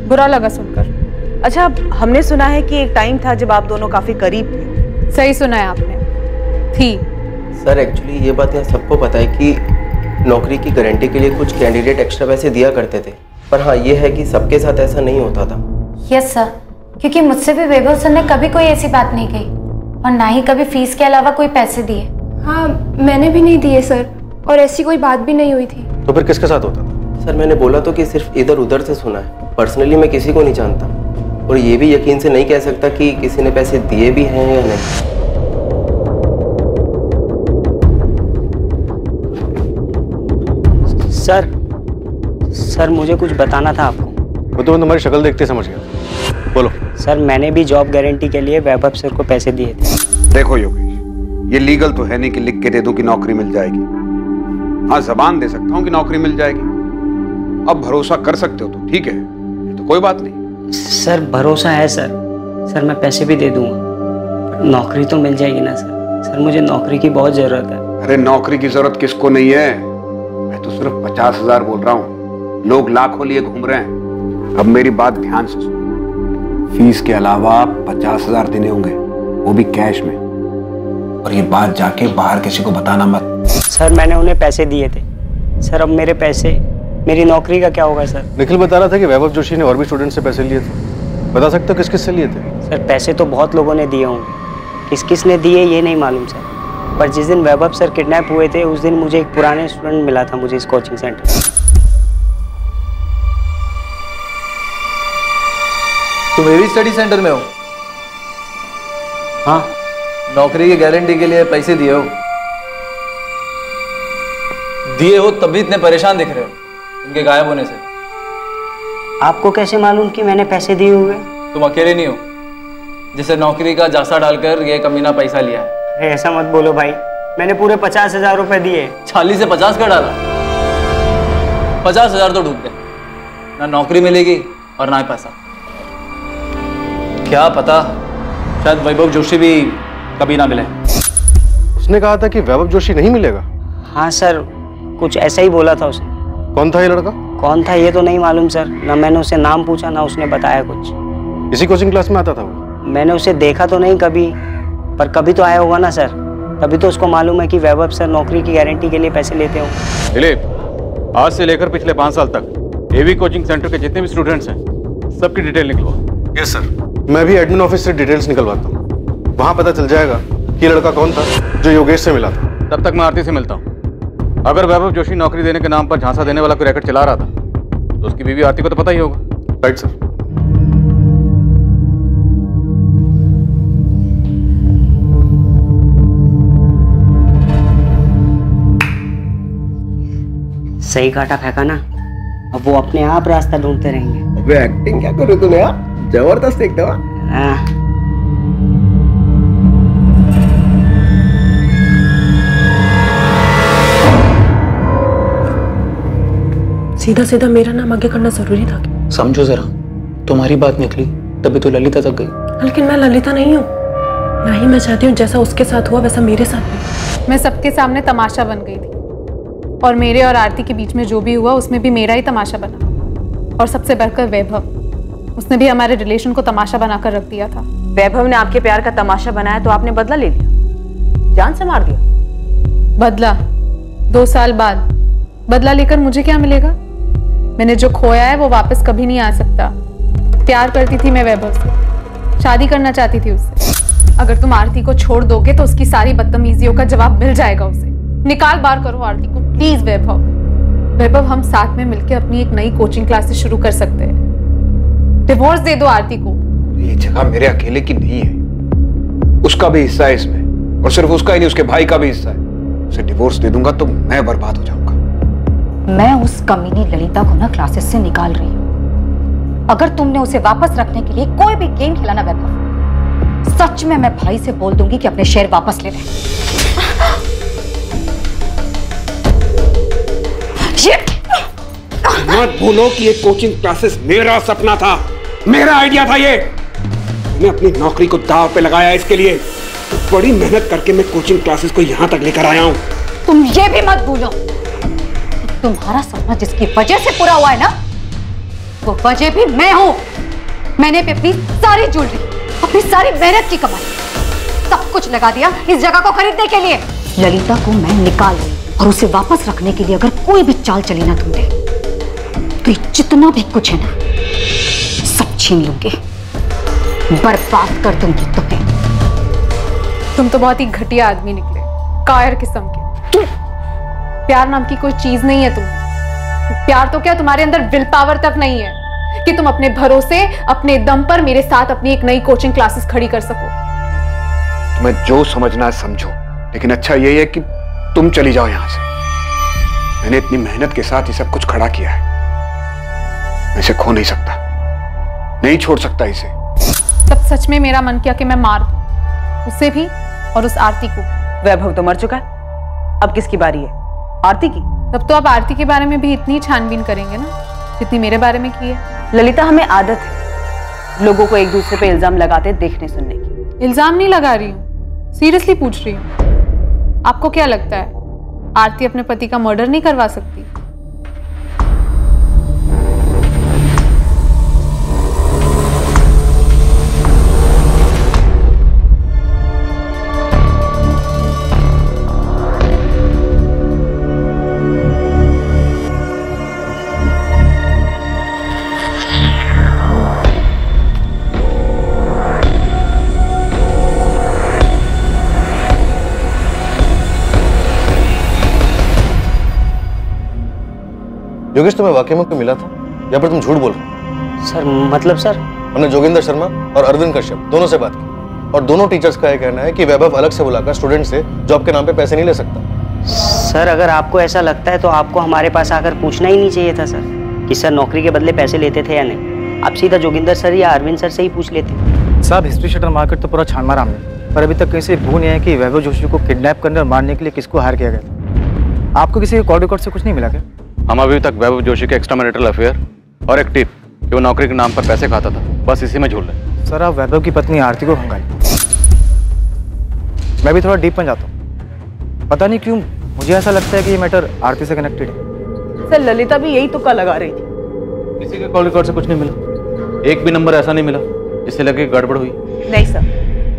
बुरा लगा सुनकर। अच्छा, हमने सुना है कि एक टाइम था जब आप दोनों काफी करीब थे। सही सुना है आपने, थी। सर एक्चुअली ये बात यहाँ सबको पता है कि नौकरी की गारंटी के लिए कुछ कैंडिडेट एक्स्ट्रा पैसे दिया करते थे, पर हाँ ये है कि सबके साथ ऐसा नहीं होता था। यस सर, क्योंकि मुझसे भी वैभव सर ने कभी कोई ऐसी बात नहीं कही और ना ही कभी फीस के अलावा कोई पैसे दिए। हाँ, मैंने भी नहीं दिए सर, और ऐसी कोई बात भी नहीं हुई थी। तो फिर किसके साथ होता था? सर मैंने बोला तो कि सिर्फ इधर उधर से सुना है, पर्सनली मैं किसी को नहीं जानता और ये भी यकीन से नहीं कह सकता कि किसी ने पैसे दिए भी हैं या नहीं। सर मुझे कुछ बताना था आपको। वो तो मैं तुम्हारी शक्ल देखते समझ गया, बोलो। सर मैंने भी जॉब गारंटी के लिए वैभव सर को पैसे दिए थे। देखो योगेश, ये लीगल तो है नहीं कि लिख के दे दूं कि नौकरी मिल जाएगी। हाँ, जबान दे सकता हूँ कि नौकरी मिल जाएगी। अब भरोसा कर सकते हो तो ठीक है, तो कोई बात नहीं। सर भरोसा है सर मैं पैसे भी दे दूंगा, नौकरी तो मिल जाएगी ना सर मुझे नौकरी की बहुत जरूरत है। अरे नौकरी की जरूरत किसको नहीं है, मैं तो सिर्फ 50,000 बोल रहा हूँ, लोग लाखों लिए घूम रहे हैं। अब मेरी बात ध्यान से सुनो, फीस के अलावा 50,000 देने होंगे, वो भी कैश में, और ये बात जाके बाहर किसी को बताना मत। सर मैंने उन्हें पैसे दिए थे सर, अब मेरे पैसे, मेरी नौकरी का क्या होगा सर? निखिल बता रहा था कि वैभव जोशी ने और भी स्टूडेंट से पैसे लिए थे, बता सकते हो किस किस से लिए थे? सर पैसे तो बहुत लोगों ने दिए होंगे, किस किस ने दिए ये नहीं मालूम सर, पर जिस दिन वैभव सर किडनैप हुए थे उस दिन मुझे एक पुराने स्टूडेंट मिला था मुझे इस कोचिंग सेंटर। तुम एवी स्टडी सेंटर में हो? हाँ। नौकरी की गारंटी के लिए पैसे दिए हो? दिए हो तभी इतने परेशान दिख रहे हो उनके गायब होने से। आपको कैसे मालूम कि मैंने पैसे दिए हुए? तुम अकेले नहीं हो जिसे नौकरी का जासा डालकर ये कमीना पैसा लिया है। ऐसा मत बोलो भाई, मैंने पूरे 50,000 रुपए दिए। 40 से 50 का डाला? 50,000 तो डूब गए, ना नौकरी मिलेगी और ना पैसा। क्या पता शायद वैभव जोशी भी कभी ना मिले। उसने कहा था कि वैभव जोशी नहीं मिलेगा। हाँ सर, कुछ ऐसा ही बोला था उसने। कौन था ये लड़का? कौन था ये तो नहीं मालूम सर, ना मैंने उसे नाम पूछा ना उसने बताया कुछ। इसी कोचिंग क्लास में आता था वो? मैंने उसे देखा तो नहीं कभी, पर कभी तो आया होगा ना सर, तभी तो उसको मालूम है कि वैभव सर नौकरी की गारंटी के लिए पैसे लेते हो। दिलीप, आज से लेकर पिछले 5 साल तक एवी कोचिंग सेंटर के जितने भी स्टूडेंट्स हैं सबकी डिटेल निकलवा। यस सर, मैं भी एडमिन ऑफिस से डिटेल्स निकलवाता हूँ, वहाँ पता चल जाएगा कि लड़का कौन था जो योगेश से मिला था। तब तक मैं आरती से मिलता हूँ। अगर वैभव जोशी नौकरी देने के नाम पर झांसा देने वाला कोई रैकेट चला रहा था तो उसकी बीवी आरती को तो पता ही होगा। Right sir. सही काटा फेंका ना, अब वो अपने आप रास्ता ढूंढते रहेंगे। अबे एक्टिंग क्या करो तूने यार, जबरदस्त एकदम। सीधा सीधा मेरा नाम आगे करना जरूरी था क्या? समझो जरा, तुम्हारी बात निकली तभी तो ललिता तक गई। लेकिन मैं ललिता नहीं हूँ, ना ही मैं चाहती हूँ जैसा उसके साथ हुआ वैसा मेरे साथ भी। मैं सबके सामने तमाशा बन गई थी और मेरे और आरती के बीच में जो भी हुआ उसमें भी मेरा ही तमाशा बना। और सबसे बढ़कर वैभव, उसने भी हमारे रिलेशन को तमाशा बनाकर रख दिया था। वैभव ने आपके प्यार का तमाशा बनाया तो आपने बदला ले लिया, जान से मार दिया। बदला 2 साल बाद बदला लेकर मुझे क्या मिलेगा? मैंने जो खोया है वो वापस कभी नहीं आ सकता। प्यार करती थी मैं वैभव से, शादी करना चाहती थी उससे। अगर तुम आरती को छोड़ दोगे तो उसकी सारी बदतमीजियों का जवाब मिल जाएगा उसे। निकाल बाहर करो आरती को प्लीज वैभव। वैभव, हम साथ में मिलकर अपनी एक नई कोचिंग क्लासेस शुरू कर सकते हैं। डिवोर्स दे दो आरती को। ये जगह मेरे अकेले की नहीं है, उसका भी हिस्सा है इसमें, और सिर्फ उसका ही नहीं, उसके भाई का भी हिस्सा है। उसे डिवोर्स दे दूंगा तो मैं बर्बाद हो जाऊंगा। मैं उस कमीनी ललिता को ना क्लासेस से निकाल रही हूँ। अगर तुमने उसे वापस रखने के लिए कोई भी गेम खेला ना वैभव, सच में मैं भाई से बोल दूंगी कि अपने शेयर वापस ले ले। मत भूलो कि ये कोचिंग क्लासेस मेरा सपना था, मेरा आइडिया था ये। मैं अपनी नौकरी को दांव पे लगाया इसके लिए। बड़ी मेहनत करके मैं कोचिंग क्लासेस को यहां तक लेकर आया हूं। तुम ये भी मत भूलो, तुम्हारा सपना जिसकी वजह से पूरा हुआ है ना, वो वजह भी मैं हूं। मैंने भी अपनी सारी ज्वेलरी, अपनी सारी मेहनत की कमाई, सब कुछ लगा दिया इस जगह को खरीदने के लिए। ललिता को मैं निकाल रही और उसे वापस रखने के लिए अगर कोई भी चाल चली ना तुमने, तो ये जितना भी कुछ है ना सब छीन लूंगी, बर्बाद कर दूंगी तुम्हें। तुम तो बहुत ही घटिया आदमी निकले, कायर किस्म के। प्यार नाम की कोई चीज नहीं है तुम्हें। प्यार तो क्या, तुम्हारे अंदर विल पावर तक नहीं है कि तुम अपने भरोसे, अपने दम पर मेरे साथ अपनी एक नई कोचिंग क्लासेस खड़ी कर सको। तुम्हें जो समझना है समझो, लेकिन अच्छा यही है कि तुम चली जाओ यहां से। मैंने इतनी मेहनत के साथ ये सब कुछ खड़ा किया है, मैं इसे खो नहीं सकता, नहीं छोड़ सकता इसे। तब सच में मेरा मन किया कि मैं मार दूं उसे भी और उस आरती को। वैभव तो मर चुका है, अब किसकी बारी है? आरती की। तब तो आप आरती के बारे में भी इतनी छानबीन करेंगे ना जितनी मेरे बारे में की है। ललिता, हमें आदत है लोगों को एक दूसरे पे इल्जाम लगाते देखने सुनने की। इल्जाम नहीं लगा रही हूँ, सीरियसली पूछ रही हूँ। आपको क्या लगता है आरती अपने पति का मर्डर नहीं करवा सकती? योगेश, तुम्हें वाकई में कोई मिला था या फिर तुम झूठ बोल रहे हो? सर मतलब सर, हमने जोगिंदर शर्मा और अरविंद कश्यप दोनों से बात की और दोनों टीचर्स का यह कहना है कि वैभव अलग से बुलाकर स्टूडेंट से जॉब के नाम पे पैसे नहीं ले सकता। सर अगर आपको ऐसा लगता है तो आपको हमारे पास आकर पूछना ही नहीं चाहिए था सर कि सर नौकरी के बदले पैसे लेते थे या नहीं। आप सीधा जोगिंदर सर या अरविंद सर से ही पूछ लेते। साहब, हिस्ट्री शटर मार्केट तो पूरा छान मारा हमने, पर अभी तक कहीं से भू नहीं है कि वैभव जोशी को किडनैप करने और मारने के लिए किसको हायर किया गया। आपको किसी कॉल रिकॉर्ड से कुछ नहीं मिला क्या? हम अभी तक वैभव जोशी के एक्स्ट्रा मैरिटल अफेयर और एक टिप कि वो नौकरी के नाम पर पैसे खाता था, बस इसी में झूल रहे। सर, आप वैभव की पत्नी आरती को भंगाई। मैं भी थोड़ा डीप में जाता हूँ, पता नहीं क्यों मुझे ऐसा लगता है कि ये मैटर आरती से कनेक्टेड है। सर ललिता भी यही तुक्का लगा रही थी। किसी के कॉल रिकॉर्ड से कुछ नहीं मिला, एक भी नंबर ऐसा नहीं मिला जिससे लगे गड़बड़ हुई। नहीं सर,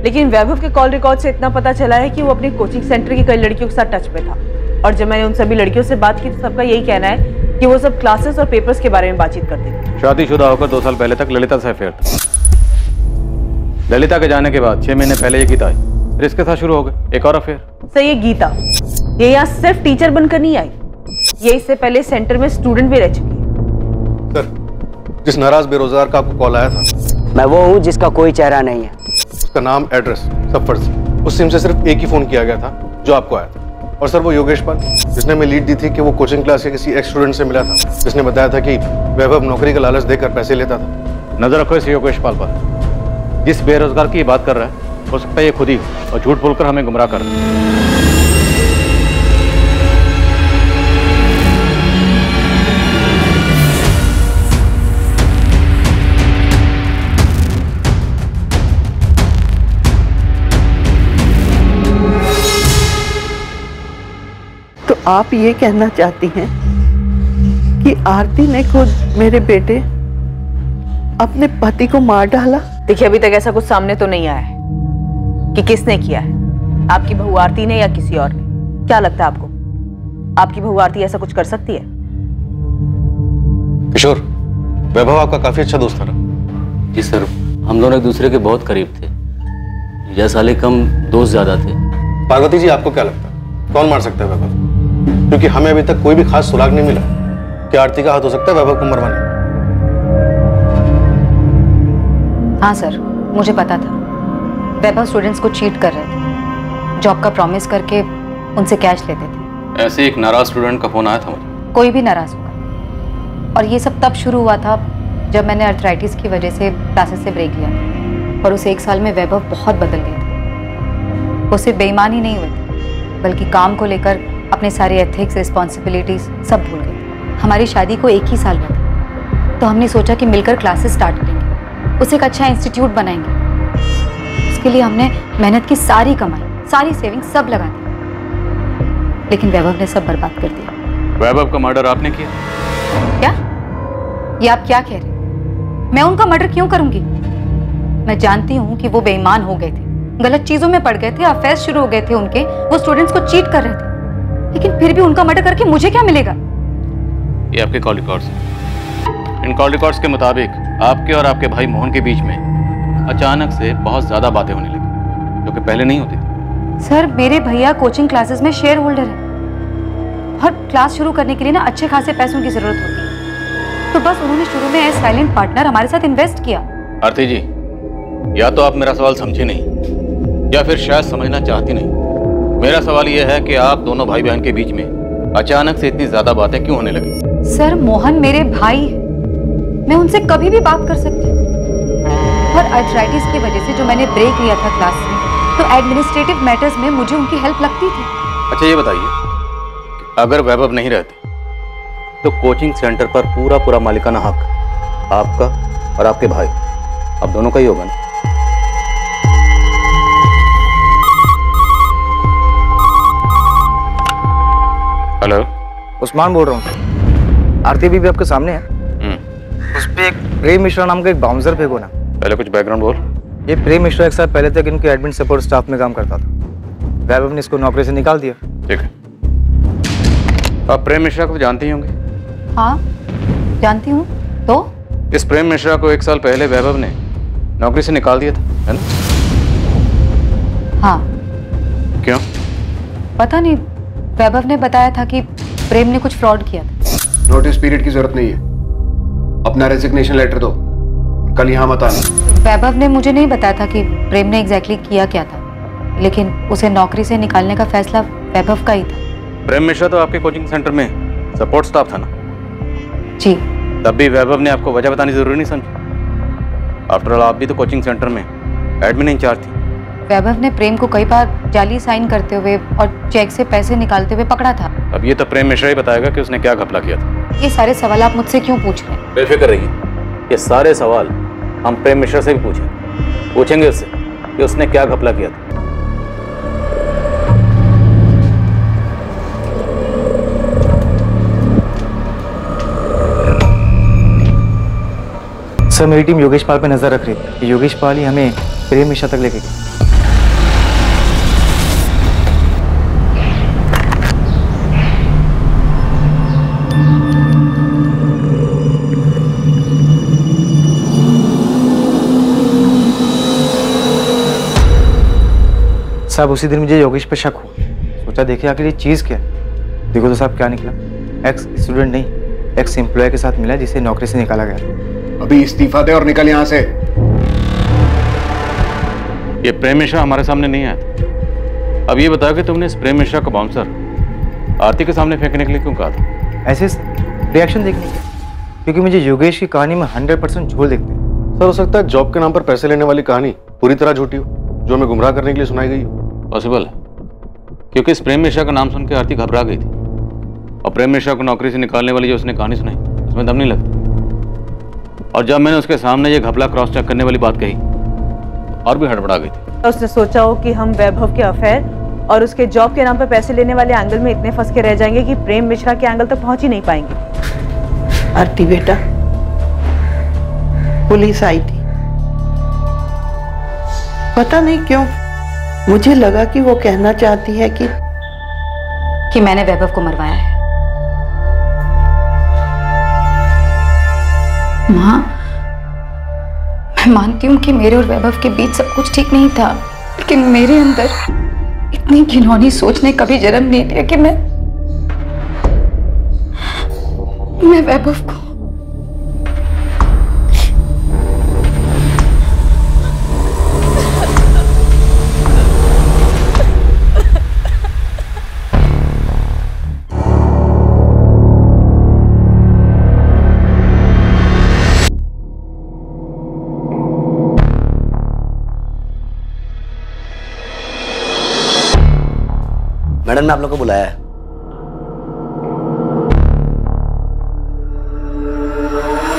लेकिन वैभव के कॉल रिकॉर्ड से इतना पता चला है कि वो अपनी कोचिंग सेंटर की कई लड़कियों के साथ टच में था, और जब मैंने उन सभी लड़कियों से बात की तो सबका यही कहना है कि वो सब क्लासेस और पेपर्स के बारे में बातचीत करते थे। शादीशुदा होकर 2 साल पहले तक ललिता से अफेयर था। ललिता के जाने के बाद 6 महीने पहले ये गीता आई, फिर इसके साथ शुरू हो गए एक और अफेयर। सर ये गीता, ये यहाँ सिर्फ टीचर बनकर नहीं आई, ये इससे पहले सेंटर में स्टूडेंट भी रह चुकी है। सर, जिस नाराज बेरोजगार का आपको कॉल आया था, मैं वो हूँ जिसका कोई चेहरा नहीं है। उसका नाम, एड्रेस सब फर्जी। उस सिम से सिर्फ एक ही फोन किया गया था जो आपको आया था, और सर वो योगेश पाल जिसने हमें लीड दी थी कि वो कोचिंग क्लास के किसी एक्स स्टूडेंट से मिला था, जिसने बताया था कि वैभव नौकरी का लालच देकर पैसे लेता था। नजर रखो इस योगेश पाल पर। जिस बेरोजगार की बात कर रहा है हो सकता है ये खुद ही हो और झूठ बोलकर हमें गुमराह कर रहा है। तो आप ये कहना चाहती हैं कि आरती ने खुद मेरे बेटे अपने पति को मार डाला? देखिए अभी तक ऐसा कुछ सामने तो नहीं आया है कि किसने किया है, आपकी बहू आरती ने या किसी और ने। क्या लगता है आपको, आपकी बहू आरती ऐसा कुछ कर सकती है? किशोर, वैभव आपका काफी अच्छा दोस्त था ना? जी सर, हम दोनों एक दूसरे के बहुत करीब थे। या साले कम दोस्त ज्यादा थे। पार्वती जी, आपको क्या लगता है कौन मार सकता है वैभव? क्योंकि हमें अभी तक कोई भी खास सुराग नहीं मिला। क्या आरती का हाथ हो सकता है वैभव को मरवाने? हाँ सर, मुझे पता था वैभव स्टूडेंट्स को चीट कर रहे थे, जॉब का प्रॉमिस करके उनसे कैश लेते थे। ऐसे एक नाराज स्टूडेंट का फोन आया था मुझे। कोई भी नाराज होगा। और ये सब तब शुरू हुआ था जब मैंने अर्थराइटिस की वजह से क्लासेस से ब्रेक लिया था। और उस एक साल में वैभव बहुत बदल गए थे। वो सिर्फ बेईमान ही नहीं हुए थे, बल्कि काम को लेकर अपने सारे एथिक्स, रिस्पॉन्सिबिलिटीज सब भूल गए। हमारी शादी को 1 ही साल हुआ था, तो हमने सोचा कि मिलकर क्लासेस स्टार्ट करेंगे, उसे एक अच्छा इंस्टीट्यूट बनाएंगे। उसके लिए हमने मेहनत की सारी कमाई, सारी सेविंग्स सब लगा दी, लेकिन वैभव ने सब बर्बाद कर दिया। वैभव का मर्डर आपने किया? क्या? ये आप क्या कह रहे हैं? मैं उनका मर्डर क्यों करूंगी? मैं जानती हूँ कि वो बेईमान हो गए थे, गलत चीजों में पड़ गए थे, अफेयर शुरू हो गए थे उनके, वो स्टूडेंट्स को चीट कर रहे थे, लेकिन फिर भी उनका मर्डर करके मुझे क्या मिलेगा? ये आपके कॉल रिकॉर्ड्स। इन कॉल रिकॉर्ड्स के मुताबिक आपके और आपके भाई मोहन के बीच में अचानक से बहुत ज्यादा बातें होने लगी, जो कि पहले नहीं होती थी। सर, मेरे भैया कोचिंग क्लासेस में शेयर होल्डर है और क्लास शुरू करने के लिए ना अच्छे खासे पैसों की जरूरत होती है, तो बस उन्होंने शुरू में एज साइलेंट पार्टनर हमारे साथ इन्वेस्ट किया। आरती जी, या तो आप मेरा सवाल समझी नहीं या फिर शायद समझना चाहती नहीं। मेरा सवाल यह है कि आप दोनों भाई बहन के बीच में अचानक से इतनी ज्यादा बातें क्यों होने लगी? सर, मोहन मेरे भाई है, मैं उनसे कभी भी बात कर सकती हूँ। और अर्थराइटिस की वजह से जो मैंने ब्रेक लिया था क्लास में, तो एडमिनिस्ट्रेटिव मैटर्स में मुझे उनकी हेल्प लगती थी। अच्छा, ये बताइए कि अगर वैभव नहीं रहते तो कोचिंग सेंटर पर पूरा मालिकाना हक आपका और आपके भाई, आप दोनों का ही होगा ना? हेलो, उस्मान बोल रहा हूँ। आरती भी आपके सामने है। उस पे एक प्रेम मिश्रा नाम का एक बाउंसर फेंको ना। पहले कुछ बैकग्राउंड बोल। ये प्रेम मिश्रा एक साल पहले तक इनके एडमिन सपोर्ट स्टाफ में काम करता था। वैभव ने इसको नौकरी से निकाल दिया। ठीक है, आप प्रेम मिश्रा को जानती होंगे? हाँ, जानती हूँ। तो इस प्रेम मिश्रा को 1 साल पहले वैभव ने नौकरी से निकाल दिया था, है ना? हाँ। क्यों? पता नहीं, वैभव ने बताया था कि प्रेम ने कुछ फ्रॉड किया था। नोटिस पीरियड की जरूरत नहीं है, अपना रेजिग्नेशन लेटर दो, कल यहाँ मत आना। वैभव ने मुझे नहीं बताया था कि प्रेम ने एग्जैक्टली किया क्या था, लेकिन उसे नौकरी से निकालने का फैसला वैभव का ही था। प्रेम मिश्रा तो आपके कोचिंग सेंटर में सपोर्ट स्टाफ था ना? जी। तब भी वैभव ने आपको वजह बतानी जरूरी नहीं समझी? आफ्टर ऑल आप भी तो कोचिंग सेंटर में एडमिन इंचार्ज थी। वैभव ने प्रेम को कई बार जाली साइन करते हुए और चेक से पैसे निकालते हुए पकड़ा था। अब ये तो प्रेम मिश्रा ही बताएगा कि उसने क्या घपला किया था। ये सारे सवाल आप मुझसे क्यों पूछ रहे हैं? बेफिक्र रहिए, ये सारे सवाल हम प्रेम मिश्रा से भी पूछेंगे उससे कि उसने क्या घपला किया था। सर, मेरी टीम योगेश पाल पे नजर रख रही है। योगेश पाल ही हमें प्रेम मिश्रा तक लेके गए। साहब, उसी दिन मुझे योगेश पे शक हुआ। सोचा देखे आखिर ये चीज क्या है। देखो तो साहब क्या निकला। एक्स स्टूडेंट नहीं, एक्स एम्प्लॉय के साथ मिला जिसे नौकरी से निकाला गया। अभी इस्तीफा दे और निकल यहाँ से। ये प्रेम मिश्रा हमारे सामने नहीं आया था। अब ये बताओ कि तुमने इस प्रेम मिश्रा को बाउंसर आरती के सामने फेंकने के लिए क्यों कहा था? ऐसे रिएक्शन देखने के, क्योंकि मुझे योगेश की कहानी में 100% झोल देखते हैं। सर, हो सकता है जॉब के नाम पर पैसे लेने वाली कहानी पूरी तरह झूठी हो, जो हमें गुमराह करने के लिए सुनाई गई हो। पॉसिबल है, क्योंकि इस प्रेम मिश्रा का नाम सुन के आरती घबरा गई थी, और प्रेम मिश्रा को नौकरी से निकालने वाली जो उसने कहानी सुनाई उसमें दम नहीं लगता। और जब मैंने उसके सामने ये घपला क्रॉस चेक करने वाली बात कही, और भी हड़बड़ा गई थी। उसने सोचा हो कि हम वैभव के अफेयर और उसके जॉब के नाम पर पैसे लेने वाले एंगल में इतने फंस के रह जाएंगे कि प्रेम मिश्रा के एंगल तक पहुंच ही नहीं पाएंगे। आरती बेटा, पुलिस आई थी। पता नहीं क्यों मुझे लगा कि वो कहना चाहती है कि कि मैंने वैभव को मरवाया है। माँ, मैं मानती हूँ कि मेरे और वैभव के बीच सब कुछ ठीक नहीं था, लेकिन मेरे अंदर इतनी घिनौनी सोच ने कभी जन्म नहीं दिया कि मैं वैभव को मैडम ने आप लोग को बुलाया है।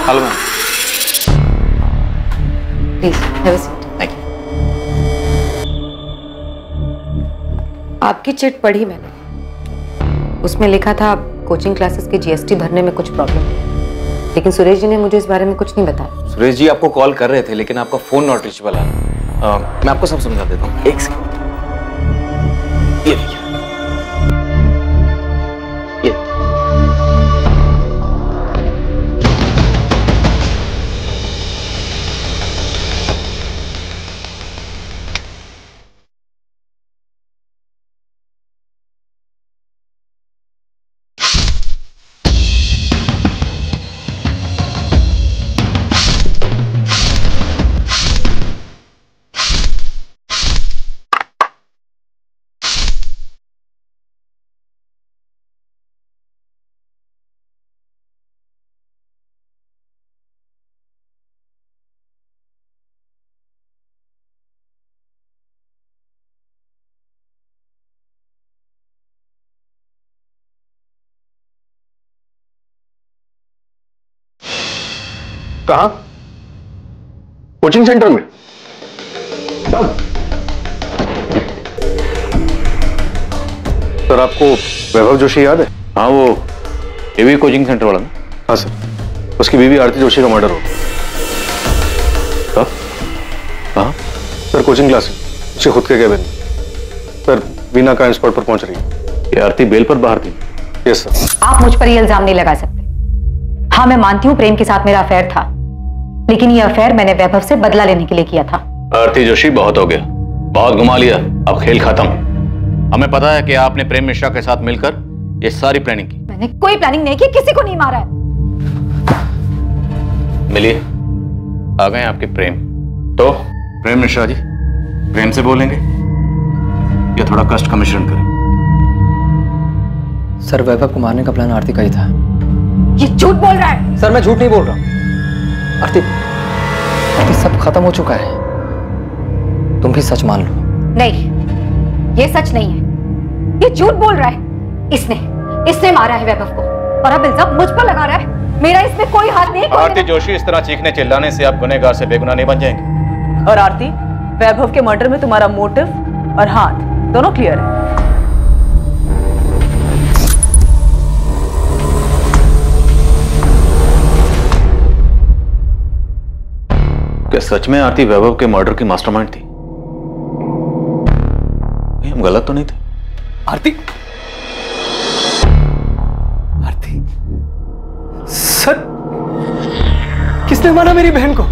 Hello ma'am. Please have a seat. Thank you. आपकी चिट पढ़ी मैंने, उसमें लिखा था कोचिंग क्लासेस के जीएसटी भरने में कुछ प्रॉब्लम है, लेकिन सुरेश जी ने मुझे इस बारे में कुछ नहीं बताया। सुरेश जी आपको कॉल कर रहे थे, लेकिन आपका फोन नॉट रीचेबल आया। मैं आपको सब समझा देता हूँ, एक सेकंड। ये देखिए, कहाँ? कोचिंग सेंटर में? सर आपको वैभव जोशी याद है? हाँ, वो एवी कोचिंग सेंटर वाला ना? हाँ सर, उसकी बीवी आरती जोशी का मर्डर हो गया। कब? कहाँ? सर कोचिंग क्लास है, उसके खुद के केबिन में। सर वीना का स्पॉट पर पहुंच रही है। ये आरती बेल पर बाहर थी? Yes sir. आप मुझ पर ये इल्जाम नहीं लगा सकते। हाँ, मैं मानती हूँ प्रेम के साथ मेरा अफेयर था, लेकिन ये अफेयर मैंने वैभव से बदला लेने के लिए किया था। आरती जोशी, बहुत हो गया, बहुत घुमा लिया, अब खेल खत्म। हमें पता है कि आपने प्रेम मिश्रा के साथ मिलकर ये सारी प्लानिंग की। मैंने कोई प्लानिंग नहीं की, किसी को नहीं मारा है। मिलिए, आ गए आपके प्रेम। तो प्रेम मिश्रा जी, प्रेम से बोलेंगे या थोड़ा कष्ट का मिश्रण करें? सर वैभव को मारने का प्लान आरती का ही था। ये झूठ बोल रहा है। सर मैं झूठ नहीं बोल रहा। आरती, सब खत्म हो चुका है, तुम भी सच मान लो। नहीं, ये सच नहीं है, ये झूठ बोल रहा है। इसने मारा है वैभव को और अब इल्जाम मुझ पर लगा रहा है। मेरा इसमें कोई हाथ नहीं। आरती जोशी, इस तरह चीखने चिल्लाने से आप गुनहगार से बेगुनाह नहीं बन जाएंगे। और आरती, वैभव के मर्डर में तुम्हारा मोटिव और हाथ दोनों क्लियर है। क्या सच में आरती वैभव के मर्डर की मास्टरमाइंड थी? हम गलत तो नहीं थे? आरती, आरती, सर किसने मारा मेरी बहन को?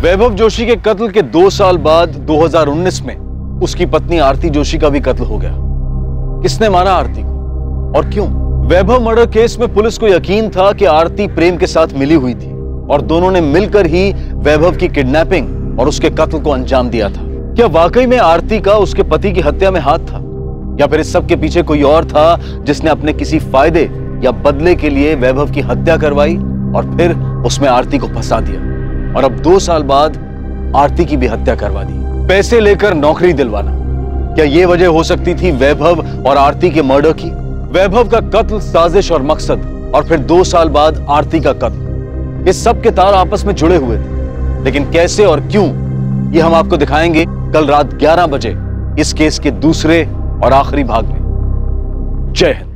वैभव जोशी के कत्ल के 2 साल बाद 2019 में उसकी पत्नी आरती जोशी का भी कत्ल हो गया। किसने मारा आरती को और क्यों? वैभव मर्डर केस में पुलिस को यकीन था कि आरती प्रेम के साथ मिली हुई थी और दोनों ने मिलकर ही वैभव की किडनैपिंग और उसके कत्ल को अंजाम दिया था। क्या वाकई में आरती का उसके पति की हत्या में हाथ था, या फिर इस सब के पीछे कोई और था जिसने अपने किसी फायदे या बदले के लिए वैभव की हत्या करवाई और फिर उसमें आरती को फंसा दिया और अब 2 साल बाद आरती की भी हत्या करवा दी? पैसे लेकर नौकरी दिलवाना, क्या यह वजह हो सकती थी वैभव और आरती के मर्डर की? वैभव का कत्ल साजिश और मकसद और फिर 2 साल बाद आरती का कत्ल, इस सब के तार आपस में जुड़े हुए थे, लेकिन कैसे और क्यों, ये हम आपको दिखाएंगे कल रात 11 बजे इस केस के दूसरे और आखिरी भाग में। जय हिंद।